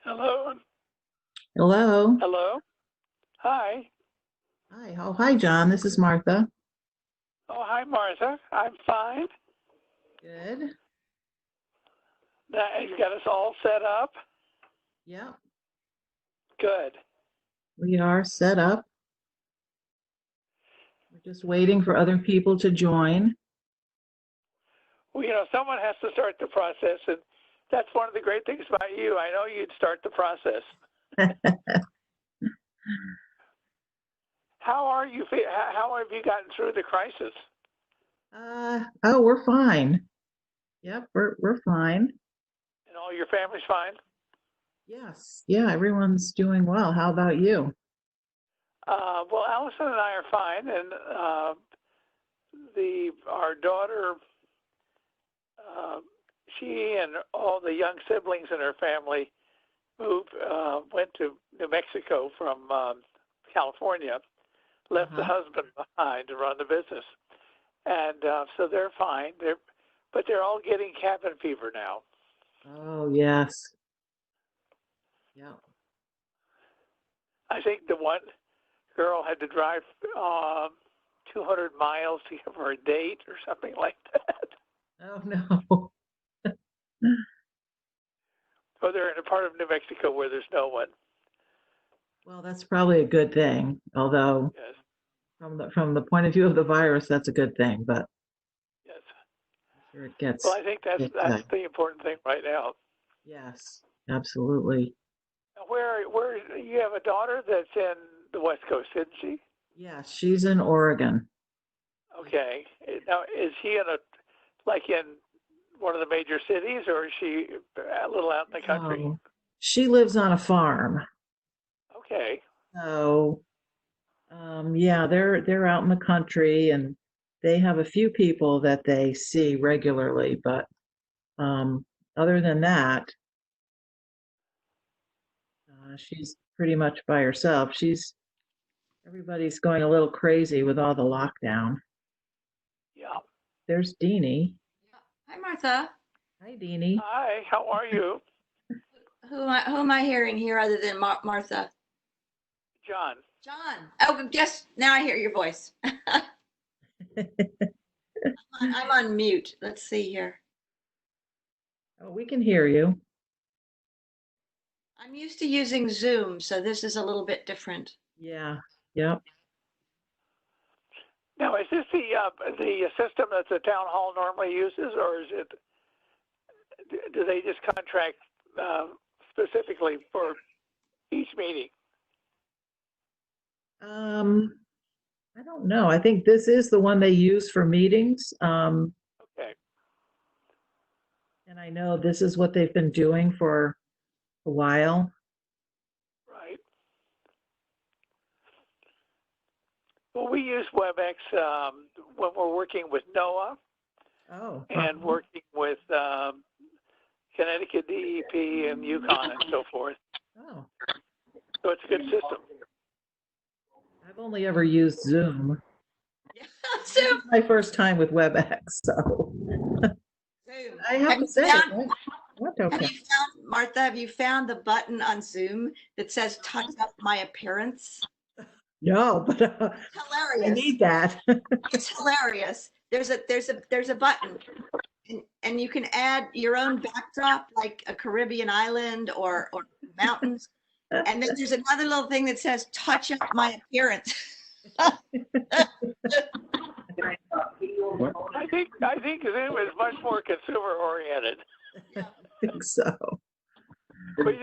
Hello? Hello. Hello? Hi. Hi. Oh, hi, John. This is Martha. Oh, hi, Martha. I'm fine. Good. Now, you got us all set up? Yeah, Good. we are set up. We're just waiting for other people to join. Well, someone has to start the process, and that's one of the great things about you. I know you'd start the process. How are you? How have you gotten through the crisis? Oh, we're fine. Yep, we're fine. And all your family's fine? Yes. Yeah, everyone's doing well. How about you? Well, Allison and I are fine, and our daughter, uh, she and all the young siblings in her family went to New Mexico from California, left the Uh-huh. husband behind to run the business, and so they're fine. But they're all getting cabin fever now. Oh, yes. Yeah. I think the one girl had to drive 200 miles to give her a date or something like that. Oh, no. So they're in a part of New Mexico where there's no one. Well, that's probably a good thing. Although, Yes, from the point of view of the virus, that's a good thing. But yes. I'm sure it Well, gets I think that's it. that's the important thing right now. Yes, absolutely. Where you have a daughter that's in the West Coast, isn't she? Yes, she's in Oregon. Okay. Now, is she in one of the major cities, or is she a little out in the country? Oh, she lives on a farm. Okay. So, yeah, they're out in the country and they have a few people that they see regularly, but um, other than that, she's pretty much by herself. Everybody's going a little crazy with all the lockdown. Yeah. There's Deanie. Hi, Martha. Hi, Deanie. Hi. How are you, Who am I hearing here other than Martha? John? John. Oh, yes. Now I hear your voice. I'm on mute. Let's see here. Oh, we can hear you. I'm used to using Zoom, so this is a little bit different. Yeah. Yep. Now, is this the system that the town hall normally uses, or is it? Do they just contract specifically for each meeting? Um, I don't know. I think this is the one they use for meetings. Okay. And I know this is what they've been doing for a while. Right. Well, we use WebEx when we're working with NOAA Oh, and working with Connecticut DEP and Yukon and so forth. oh, So it's a good system. I've only ever used Zoom. Yeah, This Zoom. is my first time with WebEx, so Zoom. I have to say, what? Have Okay. you found, Martha, have you found the button on Zoom that says touch up my appearance? No, but It's I hilarious. need that. It's hilarious. There's a button and you can add your own backdrop like a Caribbean island or mountains. And then there's another little thing that says touch up my appearance. I think Zoom is much more consumer oriented. I think so. But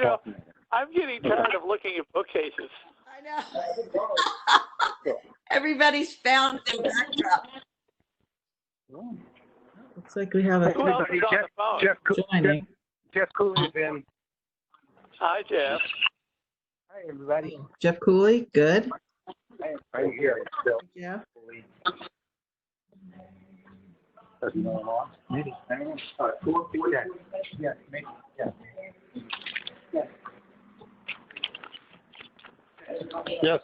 I'm getting tired of looking at bookcases. I know. Everybody's found their backdrop. Looks like we have Who else everybody is on the phone? joining. Jeff Cooley's in. Hi, Jeff. Hi, everybody. Jeff Cooley, good. Right here. Still. Yeah. Doesn't know him off. Maybe. I don't know. Yeah. Maybe. Yeah. Yes.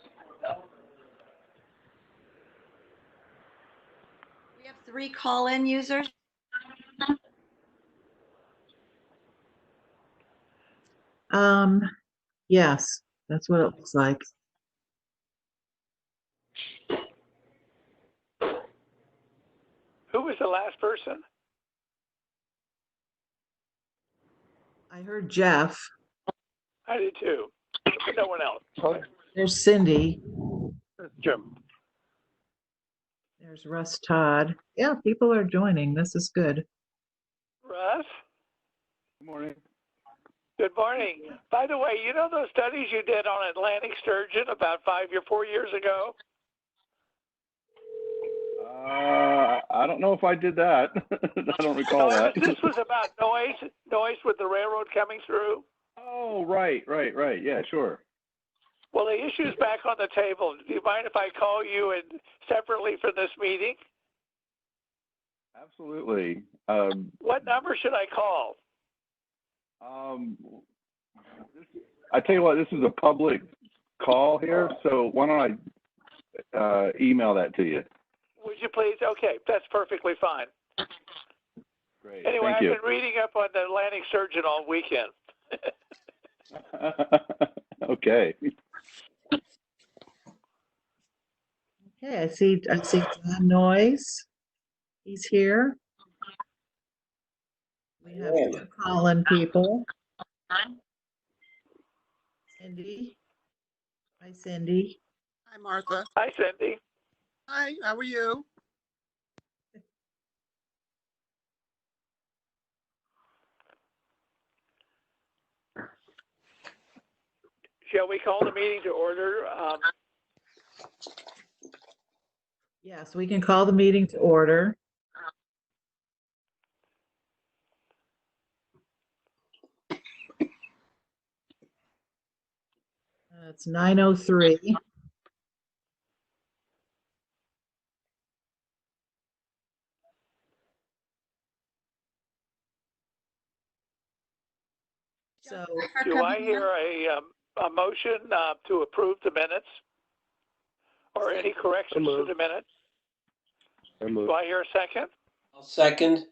We have 3 call-in users. Yes, that's what it looks like. Who was the last person? I heard Jeff. I did too. No one else. Okay. There's Cindy. Jim. There's Russ Todd. Yeah, people are joining. This is good. Russ? Good morning. Good morning. By the way, you know those studies you did on Atlantic sturgeon about 4 years ago? I don't know if I did that. I don't recall that. This was about noise with the railroad coming through. Oh, right. Yeah, sure. Well, the issue's back on the table. Do you mind if I call you separately for this meeting? Absolutely. What number should I call? I tell you what, this is a public call here, so why don't I email that to you? Would you please? Okay, that's perfectly fine. Great. Anyway, Thank you. I've been reading up on the Atlantic sturgeon all weekend. Okay. Okay, I see John Noyes. He's here. We have two calling people. Cindy. Hi, Cindy. Hi, Martha. Hi, Cindy. Hi, how are you? Shall we call the meeting to order? Yes, we can call the meeting to order. It's 9:03. So, Do I hear a motion to approve the minutes or any corrections to the minutes? Do I hear a second? I'll second.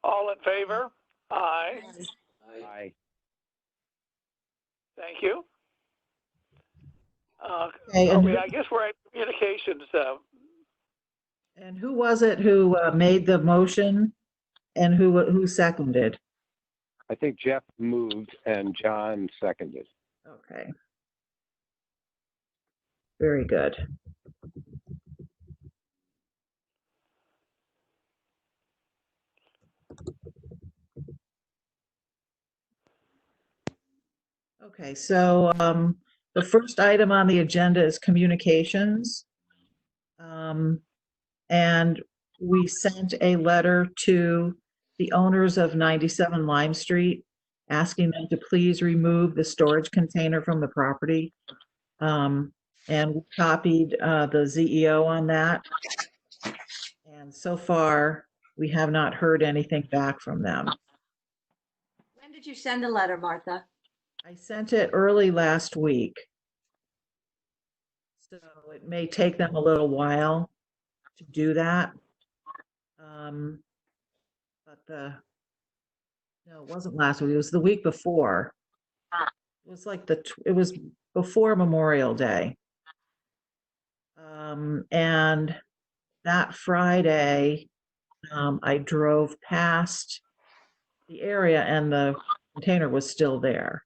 All in favor? Aye. Aye. Thank you. okay, and, I guess we're at communications. and who was it who made the motion and who seconded? I think Jeff moved and John seconded. Okay. Very good. Okay, so the first item on the agenda is communications. And we sent a letter to the owners of 97 Lime Street, asking them to please remove the storage container from the property. And we copied the ZEO on that. And so far, we have not heard anything back from them. When did you send the letter, Martha? I sent it early last week. So it may take them a little while to do that. But no, it wasn't last week. It was the week before. It was like it was before Memorial Day. And that Friday, I drove past the area and the container was still there.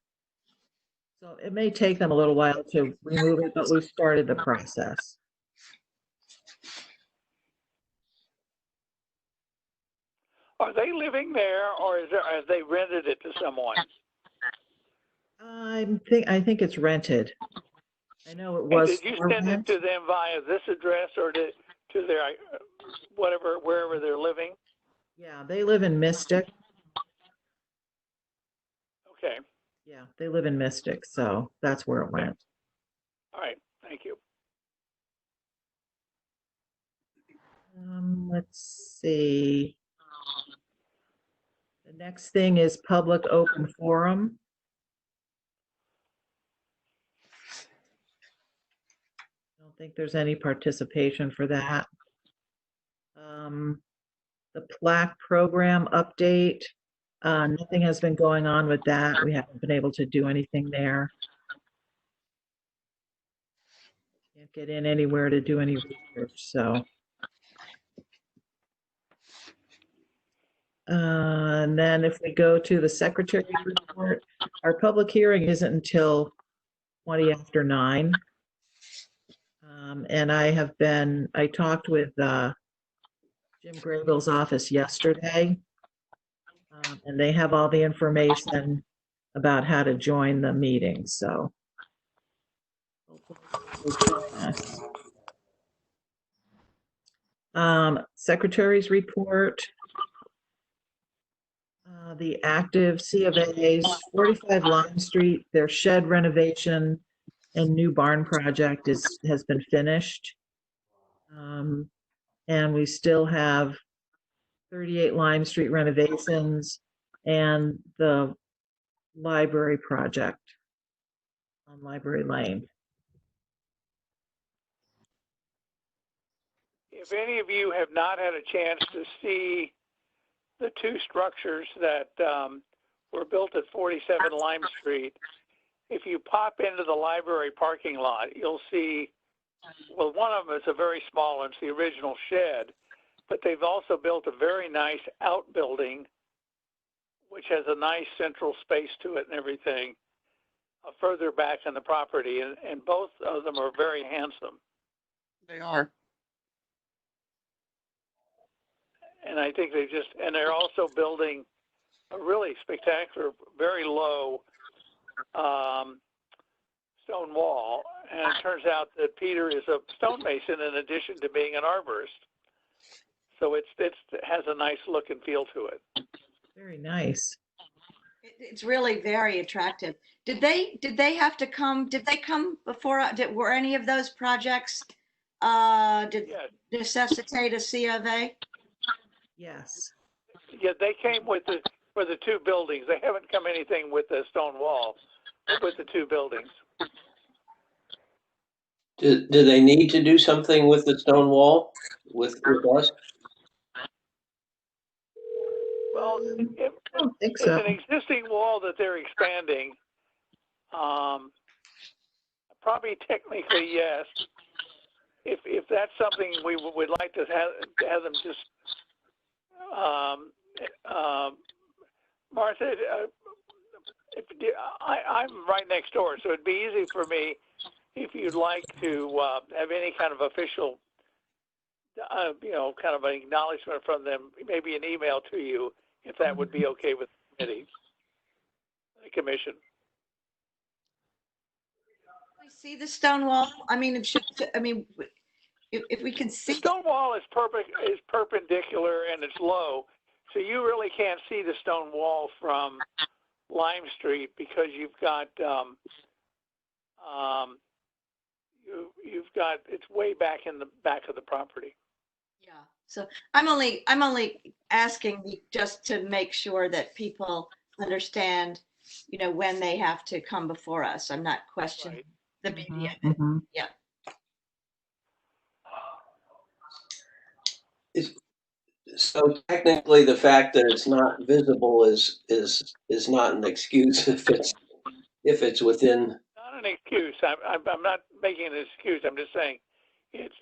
So it may take them a little while to remove it, but we've started the process. Are they living there, or have they rented it to someone? I think it's rented. I know it And was. did you send it to them via this address or to their wherever they're living? Yeah, they live in Mystic. Okay. Yeah, they live in Mystic, so that's where it went. All right. Thank you. Let's see. The next thing is public open forum. I don't think there's any participation for that. The plaque program update. Nothing has been going on with that. We haven't been able to do anything there. Can't get in anywhere to do any research, so. And then if we go to the secretary's report, our public hearing isn't until 20 after 9. And I talked with Jim Grayville's office yesterday, and they have all the information about how to join the meeting, so. Secretary's report. The active C of A's 45 Lime Street, their shed renovation and new barn project has been finished. And we still have 38 Lime Street renovations and the library project on Library Lane. If any of you have not had a chance to see the two structures that were built at 47 Lime Street, if you pop into the library parking lot, you'll see, well, one of them is a very small one, it's the original shed, but they've also built a very nice outbuilding, which has a nice central space to it and everything, further back in the property, and both of them are very handsome. They are. And I think they're also building a really spectacular, very low stone wall. And it turns out that Peter is a stonemason in addition to being an arborist. So it has a nice look and feel to it. Very nice. It's really very attractive. Did they have to come? Did they come before? Were any of those projects Yes. necessitate a C of A? Yes. Yeah, they came for the two buildings. They haven't come anything with the stone wall, but with the two buildings. Do they need to do something with the stone wall with us? Well, I don't think it's so. an existing wall that they're expanding. Probably technically, yes. If that's something we would like to have them just, Martha, I'm right next door, so it'd be easy for me if you'd like to have any kind of official, kind of an acknowledgement from them, maybe an email to you, if that would be okay with the committee, the commission. We see the stone wall. I mean, it should. I mean, if we can The see. stone wall is perpendicular and it's low, so you really can't see the stone wall from Lime Street because you've got it's way back in the back of the property. Yeah. So I'm only asking just to make sure that people understand, when they have to come before us. I'm not questioning Right. the media. Mhm. Yeah. So technically, the fact that it's not visible is not an excuse if it's within. Not an excuse. I'm not making an excuse. I'm just saying it's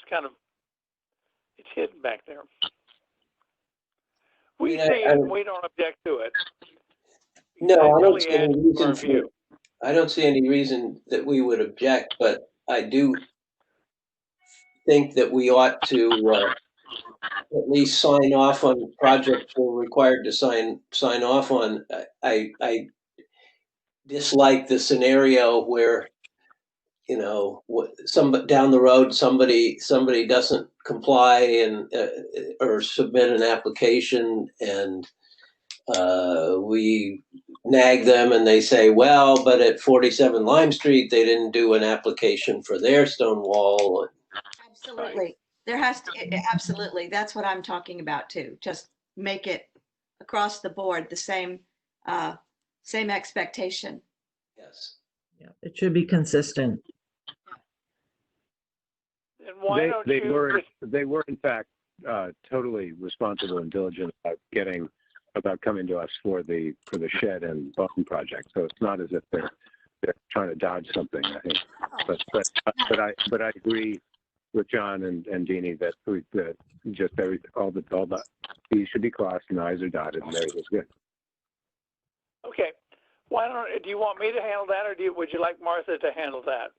kind of it's hidden back there. We Yeah, see it and we don't object to it. No, It I don't really see any adds to reason our for. view. I don't see any reason that we would object, but I do think that we ought to at least sign off on projects we're required to sign off on. I dislike the scenario where, down the road somebody doesn't comply and or submit an application, and we nag them and they say, well, but at 47 Lime Street they didn't do an application for their stone wall. Absolutely. There has to, absolutely. That's what I'm talking about too. Just make it across the board, the same expectation. Yes. Yeah, it should be consistent. And why don't They you? were in fact totally responsible and diligent about getting about coming to us for the shed and bone project. So it's not as if they're trying to dodge something, I think. But I agree with John and Jeannie that just all the T's should be crossed and the I's are dotted, and everything's good. Okay. Do you want me to handle that, or would you like Martha to handle that?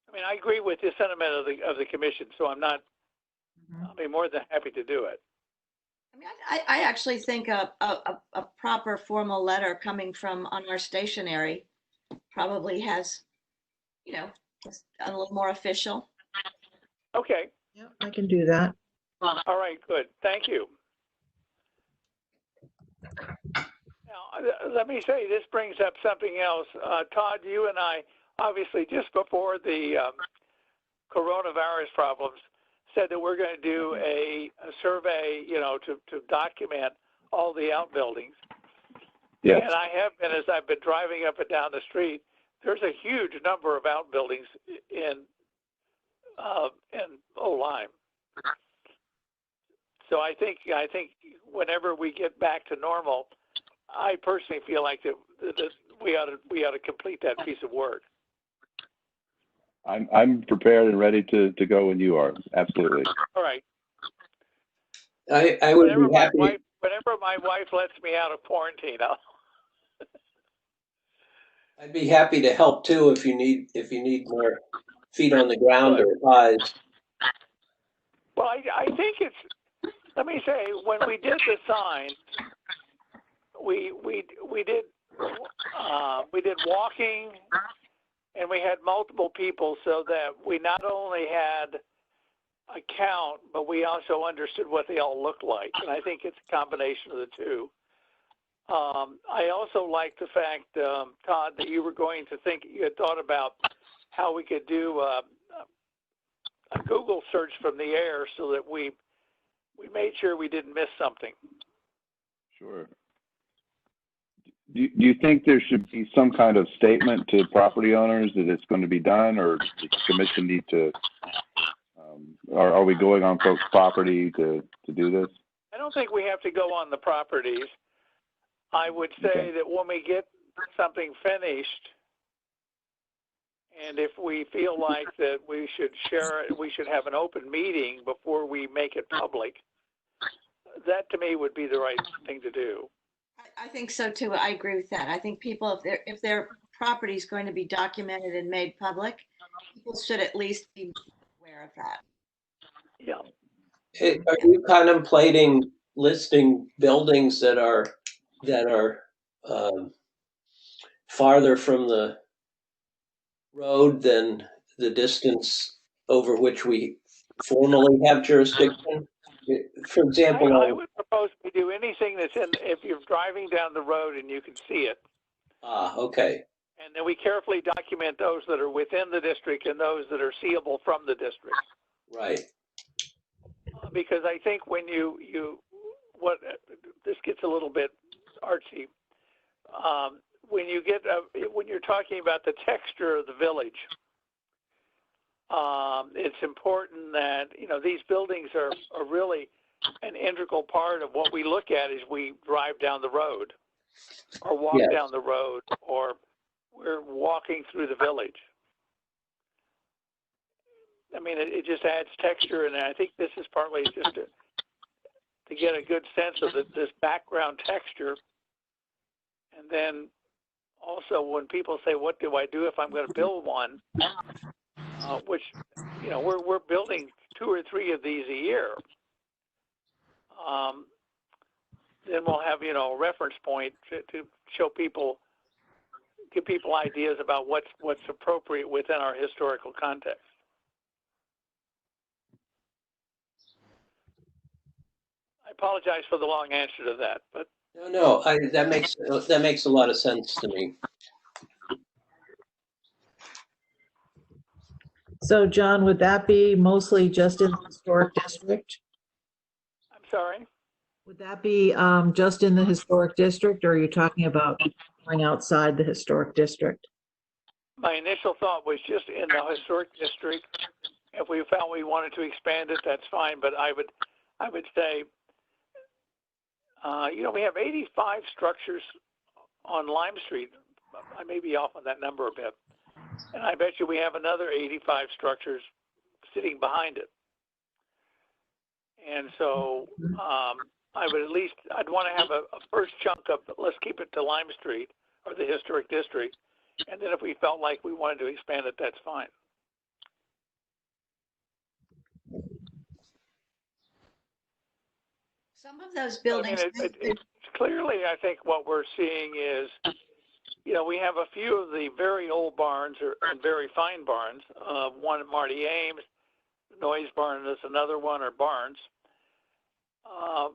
I mean, I agree with the sentiment of the commission, so I'll be more than happy to do it. I mean, I actually think a proper formal letter coming from on our stationery probably has, a little more official. Okay. Yeah, I can do that. All right, good. Thank you. Now, let me say, this brings up something else. Todd, you and I, obviously, just before the coronavirus problems, said that we're going to do a survey, to document all the outbuildings. Yes. And I have been, as I've been driving up and down the street, there's a huge number of outbuildings in Lime. So I think whenever we get back to normal, I personally feel like that we ought to complete that piece of work. I'm prepared and ready to go when you are. Absolutely. All right. I would be happy. Whenever my wife lets me out of quarantine, I'd be happy to help too if you need more feet on the ground or eyes. Well, I think let me say, when we did the sign, we did walking, and we had multiple people, so that we not only had a count, but we also understood what they all looked like. And I think it's a combination of the two. I also like the fact, Todd, that you had thought about how we could do a Google search from the air so that we made sure we didn't miss something. Sure. Do you think there should be some kind of statement to property owners that it's going to be done, or does the commission need to, are we going on folks' property to do this? I don't think we have to go on the properties. I would say that when we get something finished, and if we feel like that we should share it, we should have an open meeting before we make it public. That to me would be the right thing to do. I think so too. I agree with that. I think people, if their property is going to be documented and made public, people should at least be aware of that. Yeah. Are you contemplating listing buildings that are farther from the road than the distance over which we formally have jurisdiction? For example, I would propose we do anything that's if you're driving down the road and you can see it. Okay. And then we carefully document those that are within the district and those that are seeable from the district. Right. Because I think when this gets a little bit artsy. When you're talking about the texture of the village, it's important that these buildings are really an integral part of what we look at as we drive down the road, or walk down the road, or we're walking through the village. I mean, it just adds texture, and I think this is partly just to get a good sense of this background texture. And then also when people say, what do I do if I'm going to build one, which, we're building 2 or 3 of these a year. Then we'll have, a reference point to show people, give people ideas about what's appropriate within our historical context. I apologize for the long answer to that, but No, that makes a lot of sense to me. So, John, would that be mostly just in the historic district? I'm sorry? Would that be just in the historic district, or are you talking about going outside the historic district? My initial thought was just in the historic district. If we found we wanted to expand it, that's fine. But I would say we have 85 structures on Lime Street. I may be off on that number a bit. And I bet you we have another 85 structures sitting behind it. And so I'd want to have a first chunk of, let's keep it to Lime Street or the historic district. And then if we felt like we wanted to expand it, that's fine. Some of those buildings. It's clearly, I think what we're seeing is, we have a few of the very old barns and very fine barns. One at Marty Ames, Noise Barn is another one, or barns.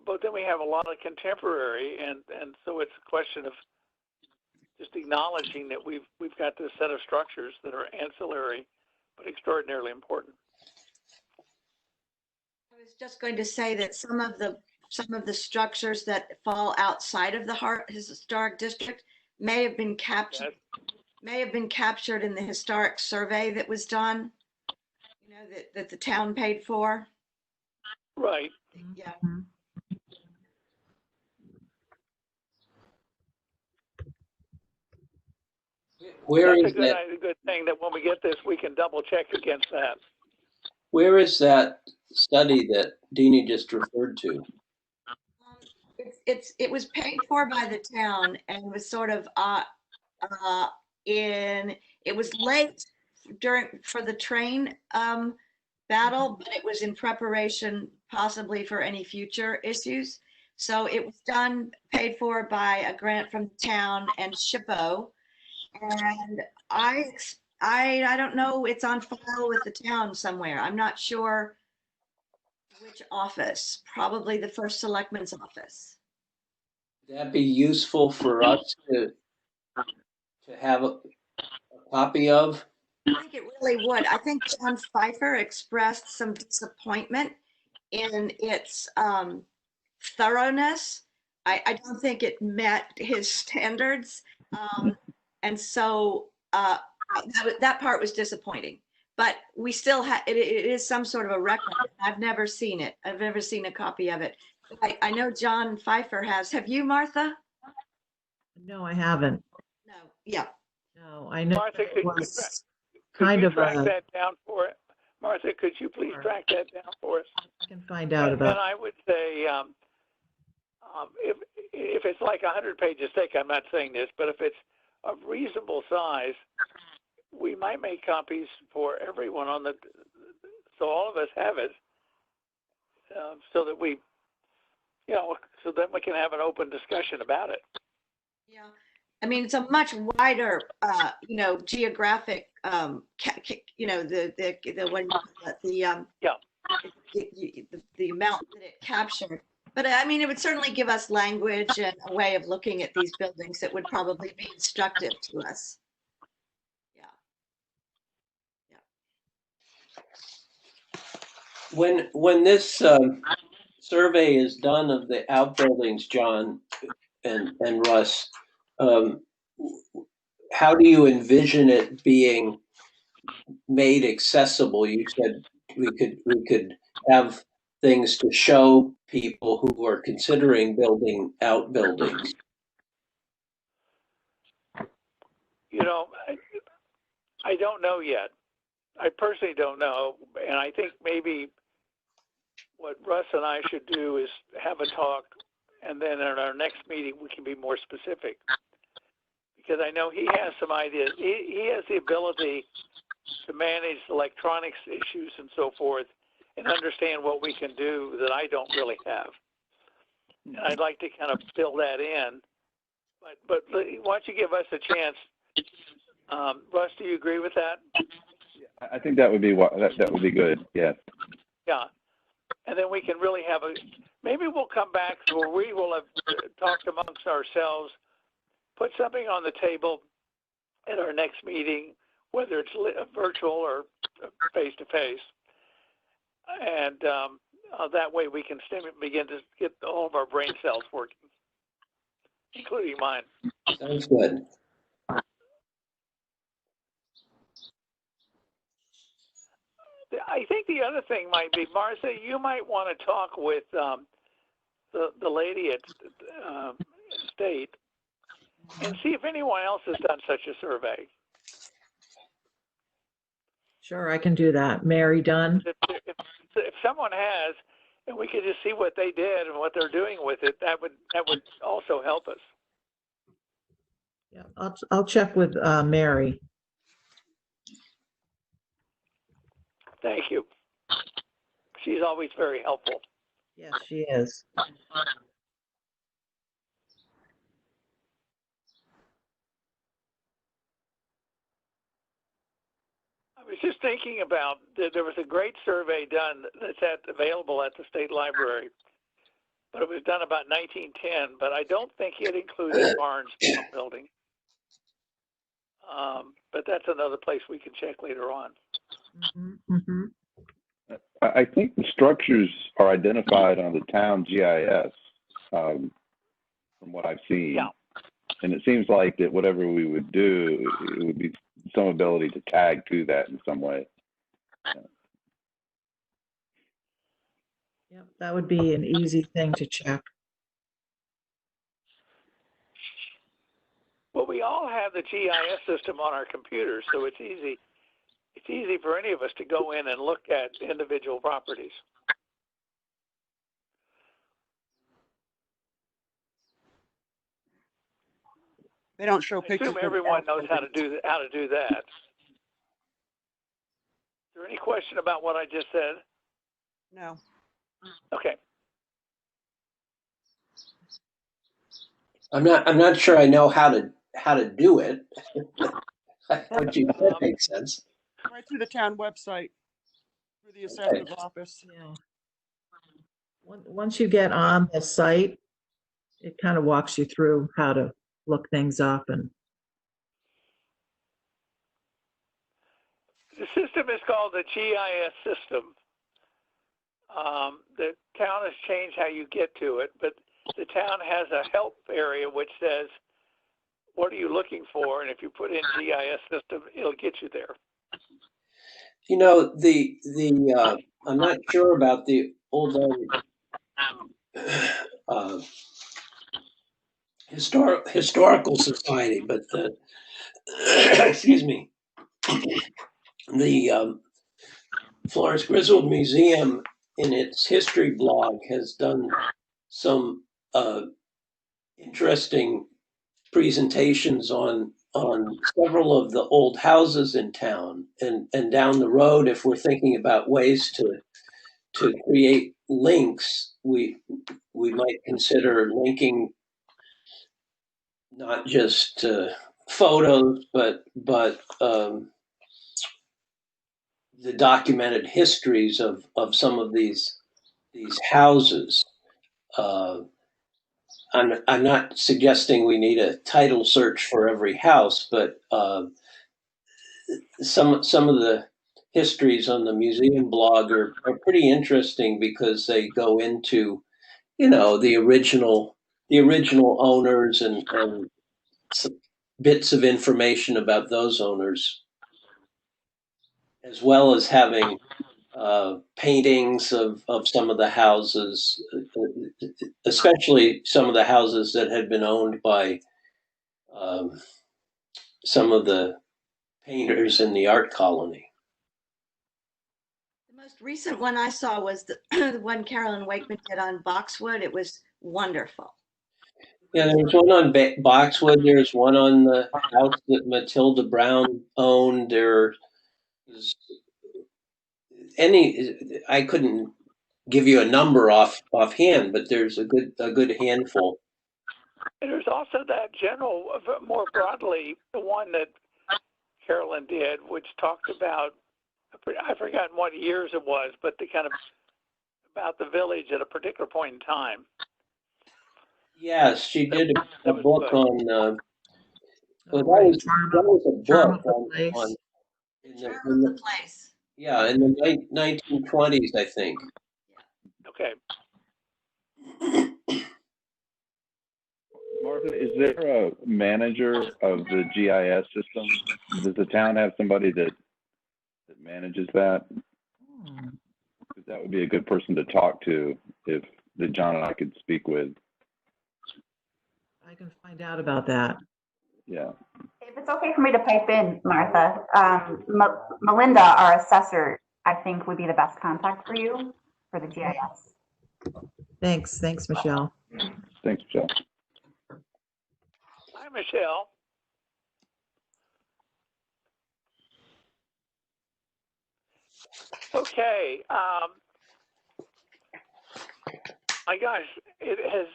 But then we have a lot of contemporary, and so it's a question of just acknowledging that we've got this set of structures that are ancillary but extraordinarily important. I was just going to say that some of the structures that fall outside of the historic district may have been captured. Yes. May have been captured in the historic survey that was done. That the town paid for. Right. Yeah. Where That's is a that? good thing that when we get this, we can double check against that. Where is that study that Deanie just referred to? It was paid for by the town and was sort of it was late for the train battle, but it was in preparation possibly for any future issues. So it was paid for by a grant from the town and SHPO. And I don't know, it's on file with the town somewhere. I'm not sure which office, probably the first selectman's office. Would that be useful for us to have a copy of? I think it really would. I think John Pfeiffer expressed some disappointment in its thoroughness. I don't think it met his standards. And so that part was disappointing. But we still have, it is some sort of a record. I've never seen it. I've never seen a copy of it. I know John Pfeiffer has. Have you, Martha? No, I haven't. No. Yeah. No, I know Martha, it was could kind you of track a, that down for it? Martha, could you please Sure. track that down for us? I can find out And about. I would say, if it's like 100 pages thick, I'm not saying this, but if it's of reasonable size, we might make copies for everyone so all of us have it, so that we, so that we can have an open discussion about it. Yeah. I mean, it's a much wider, geographic, the what do you call it? The amount that it captured. But I mean, it would certainly give us language and a way of looking at these buildings that would probably be instructive to us. Yeah. When this survey is done of the outbuildings, John and Russ, how do you envision it being made accessible? You said we could have things to show people who are considering building outbuildings. I don't know yet. I personally don't know, and I think maybe what Russ and I should do is have a talk, and then at our next meeting we can be more specific. Because I know he has some ideas. He has the ability to manage electronics issues and so forth, and understand what we can do that I don't really have. And I'd like to kind of fill that in. But why don't you give us a chance? Russ, do you agree with that? I think that would be that would be good. Yes. Yeah. And then we can really have maybe we'll come back where we will have talked amongst ourselves, put something on the table at our next meeting, whether it's virtual or face-to-face. And that way we can begin to get all of our brain cells working, including mine. Sounds good. I think the other thing might be, Martha, you might want to talk with the lady at State and see if anyone else has done such a survey. Sure, I can do that. Mary Dunn. If someone has, and we could just see what they did and what they're doing with it, that would also help us. Yeah, I'll check with Mary. Thank you. She's always very helpful. Yes, she is. I was just thinking about that there was a great survey done that's available at the State Library, but it was done about 1910, but I don't think it included Barnes building. But that's another place we can check later on. Mm-hmm, mm-hmm. I think the structures are identified on the town GIS, from what I've seen. Yeah. And it seems like that whatever we would do, it would be some ability to tag to that in some way. Yep, that would be an easy thing to check. Well, we all have the GIS system on our computers, so it's easy. It's easy for any of us to go in and look at individual properties. They don't show I pictures. assume of everyone knows how to buildings. do that. Is there any question about what I just said? No. Okay. I'm not sure I know how to do it. What you said makes sense. Right through the town website, through the assessor's office. Yeah. Once you get on the site, it kind of walks you through how to look things up. And The system is called the GIS system. The town has changed how you get to it, but the town has a help area which says, what are you looking for? And if you put in GIS system, it'll get you there. You know, the I'm not sure about the old historical society, but the excuse me, the Florence Griswold Museum in its history blog has done some interesting presentations on several of the old houses in town, and down the road, if we're thinking about ways to create links, we might consider linking not just photos, but the documented histories of some of these houses. I'm not suggesting we need a title search for every house, but some of the histories on the museum blog are pretty interesting because they go into, the original owners and some bits of information about those owners, as well as having paintings of some of the houses, especially some of the houses that had been owned by some of the painters in the art colony. The most recent one I saw was the one Carolyn Wakeman did on Boxwood. It was wonderful. Yeah, there was one on Boxwood. There's one on the house that Matilda Brown owned. There's I couldn't give you a number offhand, but there's a good handful. And there's also that general, more broadly, the one that Carolyn did, which talked about, I've forgotten what years it was, but the kind of about the village at a particular point in time. Yes, she did a book good. on. Well, right, that was a Charm book of the Place. on Charm of the place. yeah, in the 1920s, I think. Okay. Martha, is there a manager of the GIS system? Does the town have somebody that manages that? Because that would be a good person to talk to if that John and I could speak with. I can find out about that. Yeah. If it's okay for me to pipe in, Martha, Melinda, our assessor, I think would be the best contact for you for the GIS. Thanks, Michelle. Thanks, Michelle. Hi, Michelle. Okay. My gosh, it has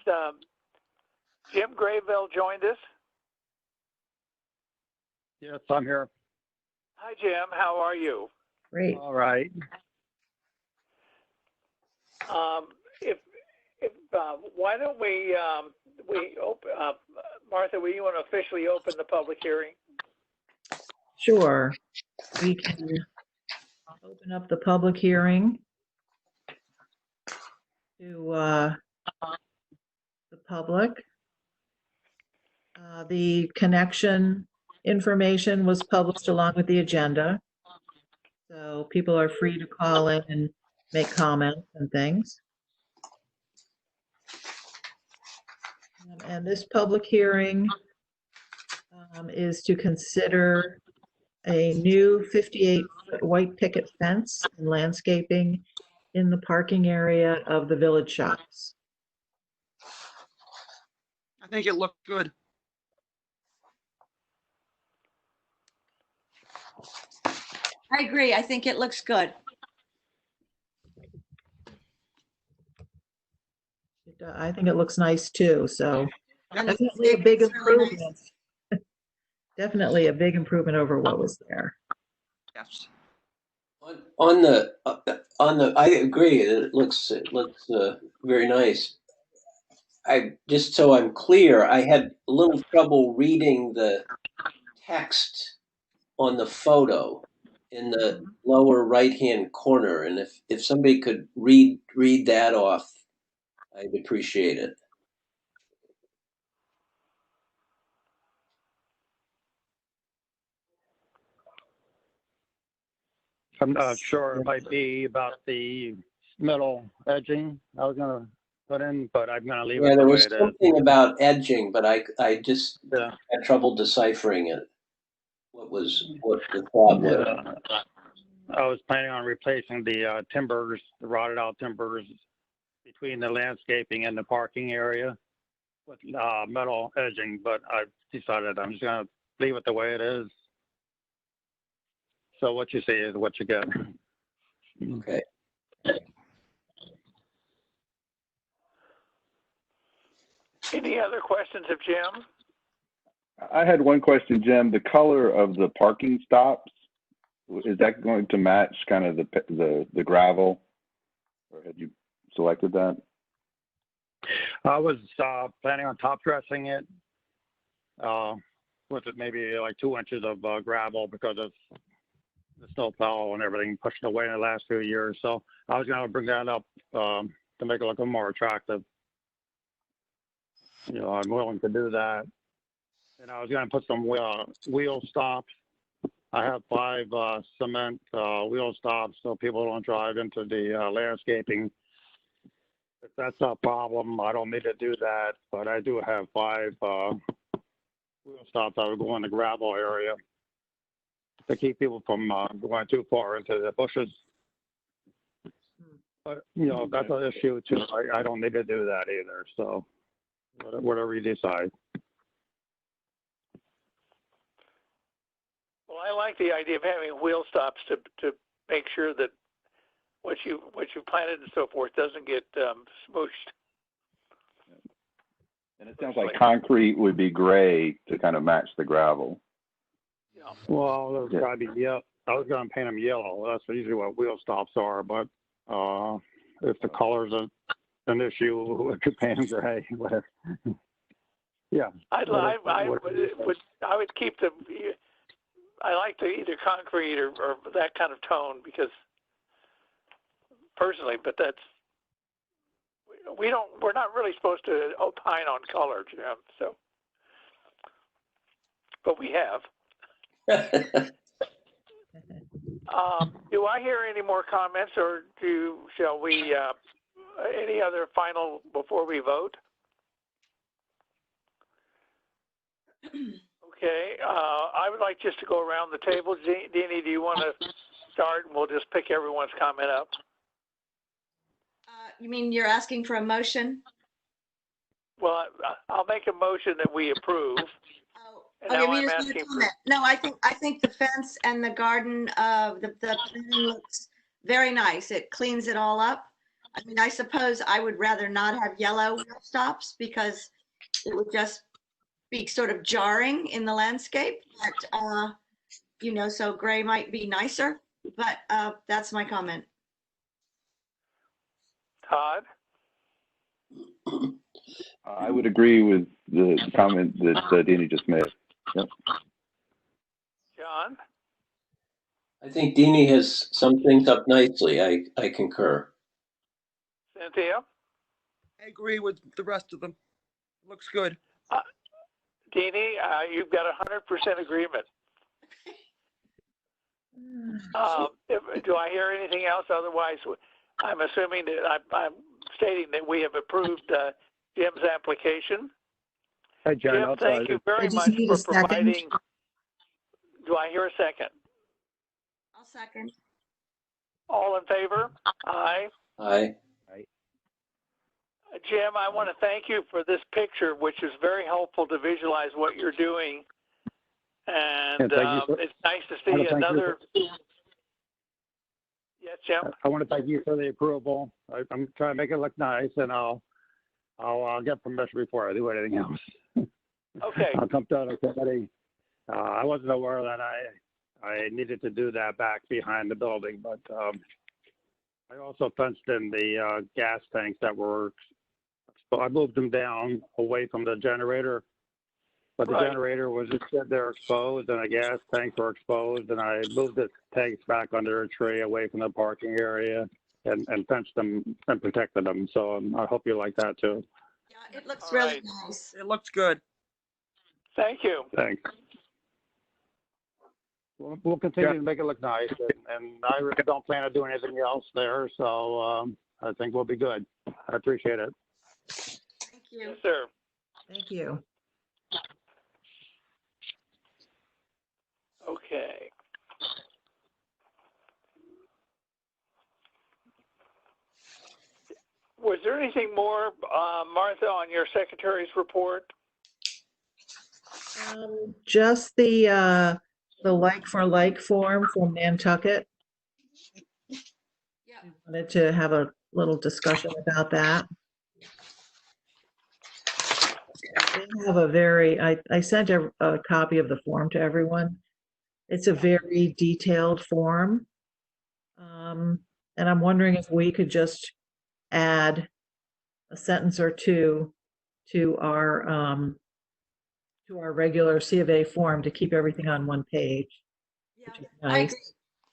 Jim Grayville joined us. Yes, I'm here. Hi, Jim. How are you? Great. All right. Why don't we open Martha? Will you want to officially open the public hearing? Sure. We can open up the public hearing to the public. The connection information was published along with the agenda. So people are free to call in and make comments and things. And this public hearing is to consider a new 58-foot white picket fence and landscaping in the parking area of the village shops. I think it looked good. I agree. I think it looks good. I think it looks nice too, so And it's definitely a big it's really nice. improvement. Definitely a big improvement over what was there. Yes. On the, I agree, it looks very nice. Just so I'm clear, I had a little trouble reading the text on the photo in the lower right-hand corner, and if somebody could read that off, I'd appreciate it. I'm not sure. It might be about the middle edging I was going to put in, but I'm going to leave Yeah, it there the way was it is. something about edging, but I just Yeah. had trouble deciphering it. What the thought was. Yeah. I was planning on replacing the timbers, the rotted out timbers between the landscaping and the parking area with metal edging, but I decided I'm just going to leave it the way it is. So what you see is what you get. Okay. Any other questions of Jim? I had one question, Jim. The color of the parking stops, is that going to match kind of the gravel? Or had you selected that? I was planning on top dressing it with it maybe like 2 inches of gravel because of the snowplow and everything pushed away in the last few years. So I was going to bring that up to make it look more attractive. You know, I'm willing to do that. And I was going to put some wheel stops. I have 5 cement wheel stops so people don't drive into the landscaping. If that's a problem, I don't need to do that, but I do have 5 wheel stops that would go in the gravel area to keep people from going too far into the bushes. But, you know, that's an issue too. I don't need to do that either. So whatever you decide. Well, I like the idea of having wheel stops to make sure that what you planted and so forth doesn't get smooshed. And it sounds like concrete would be gray to kind of match the gravel. Yeah. Well, there's probably I was going to paint them yellow. That's usually what wheel stops are. But if the color's an issue, we could paint them gray. Whatever. Yeah. I would keep the. I like the either concrete or that kind of tone because personally, but that's we're not really supposed to opine on color, Jim. So, but we have. Do I hear any more comments, or shall we any other final before we vote? Okay, I would like just to go around the table. Deanie, do you want to start? And we'll just pick everyone's comment up. You mean you're asking for a motion? Well, I'll make a motion that we approve. Oh, And okay, now we I'm just need a asking for, comment. No, I think the fence and the garden, the planting looks very nice. It cleans it all up. I mean, I suppose I would rather not have yellow stops because it would just be sort of jarring in the landscape. But, you know, so gray might be nicer, but that's my comment. Todd? I would agree with the comment that Deanie just made. Yep. John? I think Deanie has summed things up nicely. I concur. Cynthia? I agree with the rest of them. Looks good. Deanie, you've got 100% agreement. Do I hear anything else? Otherwise, I'm assuming that I'm stating that we have approved Jim's application. Hey, John, Jim, thank you very just much need a for second. providing. Do I hear a second? I'll second. All in favor? Aye. Aye. Jim, I want to thank you for this picture, which is very helpful to visualize what you're doing. And it's nice to see another. Yes, Jim. I want to thank you for the approval. I'm trying to make it look nice, and I'll get permission before I do anything else. Okay. I'll come to the committee. I wasn't aware that I needed to do that back behind the building, but I also fenced in the gas tanks that were. So I moved them down away from the generator, but the Right. generator was just sitting there exposed, and the gas tanks were exposed, and I moved the tanks back under a tree away from the parking area and fenced them and protected them. So I hope you like that too. Yeah, it looks All really right. nice. It looks good. Thank you. Thanks. We'll continue to make it look nice, and I really don't plan on doing anything else there, so I think we'll be good. I appreciate it. Thank you. Yes, sir. Thank you. Okay. Was there anything more, Martha, on your secretary's report? Just the like for like form from Nantucket. Yeah. Wanted to have a little discussion about that. They have a very, I sent a copy of the form to everyone. It's a very detailed form. And I'm wondering if we could just add a sentence or two to our regular C of A form to keep everything on one page. Yeah, Which is I nice. agree.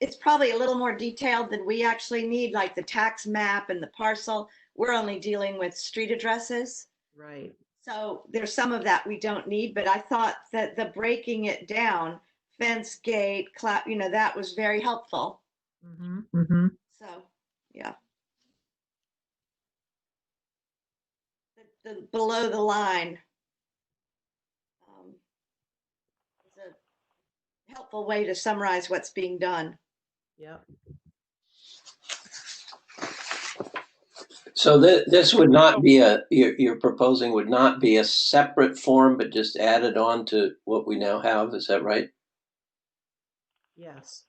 It's probably a little more detailed than we actually need, like the tax map and the parcel. We're only dealing with street addresses. Right. So there's some of that we don't need, but I thought that the breaking it down, fence, gate, you know, that was very helpful. Mm-hmm. Mm-hmm. So, yeah. The below the line is a helpful way to summarize what's being done. Yep. So this would not be you're proposing would not be a separate form, but just added on to what we now have. Is that right? Yes.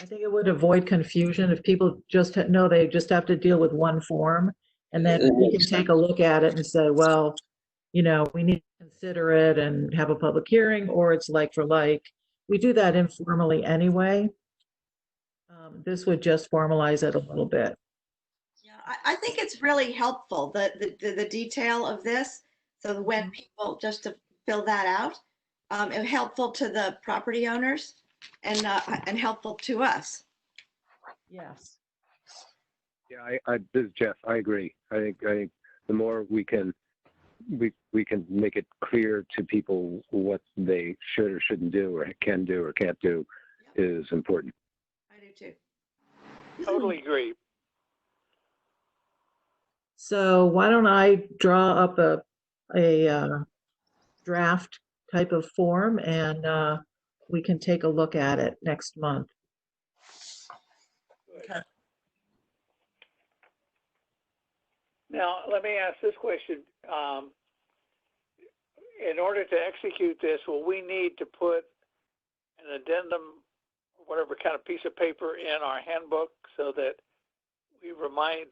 I think it would avoid confusion if people just know they just have to deal with one form. And then we can take a look at it and say, well, you know, we need to consider it and have a public hearing, or it's like for like. We do that informally anyway. This would just formalize it a little bit. Yeah, I think it's really helpful, the detail of this. So when people, just to fill that out, it's helpful to the property owners and helpful to us. Yes. Yeah, this is Jeff. I agree. I think the more we can make it clear to people what they should or shouldn't do or can do or can't do is important. I do too. Totally agree. So why don't I draw up a draft type of form and we can take a look at it next month. Okay. Now, let me ask this question. In order to execute this, will we need to put an addendum, whatever kind of piece of paper in our handbook so that we remind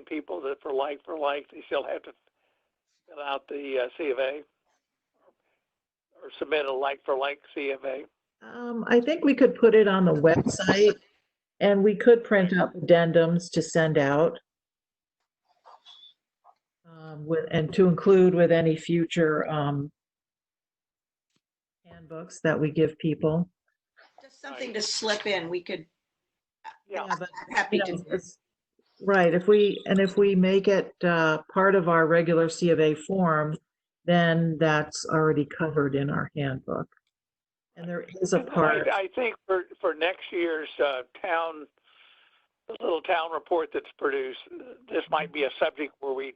people that for like, they still have to fill out the C of A or submit a like for like C of A? I think we could put it on the website and we could print up addendums to send out. And to include with any future handbooks that we give people. Just something to slip in. We could. Yeah. but I'm happy to. Right. If we make it part of our regular C of A form, then that's already covered in our handbook. And there is a part. I think for next year's the little town report that's produced, this might be a subject where we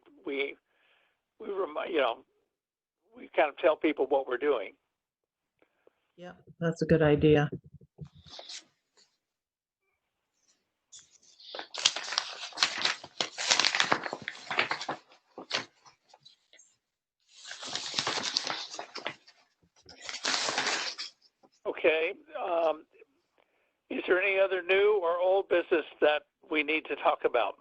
kind of tell people what we're doing. Yeah, that's a good idea. Okay. Is there any other new or old business that we need to talk about?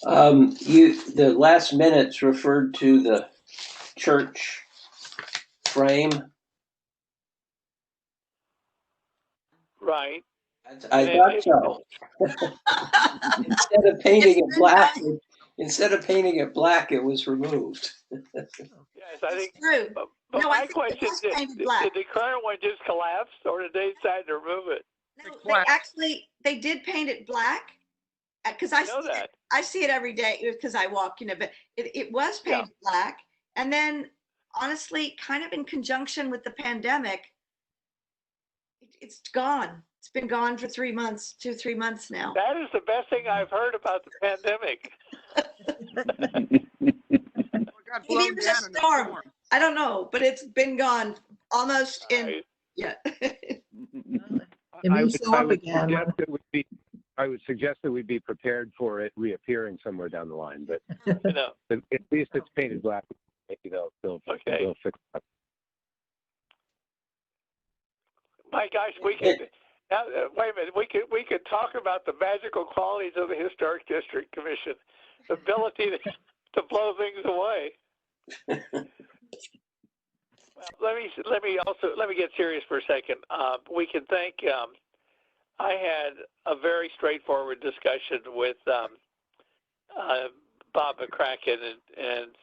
The last minutes referred to the church frame. Right. I thought so. Instead of painting it black, it was removed. Yes, I think. True. But No, I my think it question was is, painted did black. the current one just collapse, or did they decide to remove it? No, they did paint it black because I know that. I see it every day because I walk, but it was painted black. And then honestly, kind of in conjunction with the pandemic, it's gone. It's been gone for 3 months, 3 months now. That is the best thing I've heard about the pandemic. Maybe it was a storm. I don't know, but it's been gone almost in, yeah. It may show up again. I would suggest that we be prepared for it reappearing somewhere down the line, but at least it's painted black. Maybe they'll fix it. My gosh, we could now, wait a minute. We could talk about the magical qualities of the Historic District Commission, the ability to blow things away. Well, let me get serious for a second. We can thank. I had a very straightforward discussion with Bob McCracken, and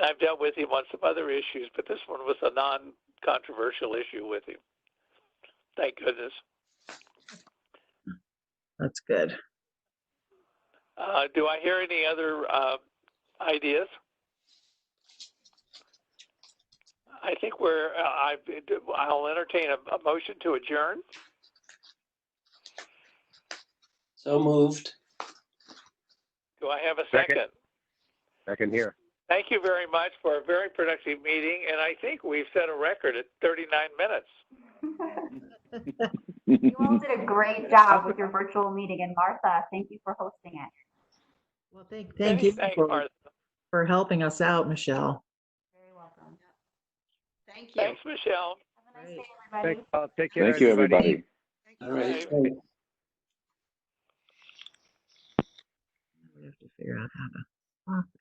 I've dealt with him on some other issues, but this one was a non-controversial issue with him. Thank goodness. That's good. Do I hear any other ideas? I think I'll entertain a motion to adjourn. So moved. Do I have a second? Second here. Thank you very much for a very productive meeting, and I think we've set a record at 39 minutes. You all did a great job with your virtual meeting, and Martha, thank you for hosting it. Well, thank you Martha. for helping us out, Michelle. Very welcome. Thank you. Thanks, Michelle. Have a nice day, everybody. Thanks. Take care. Thank you, everybody. All right. We have to figure out how to stop it.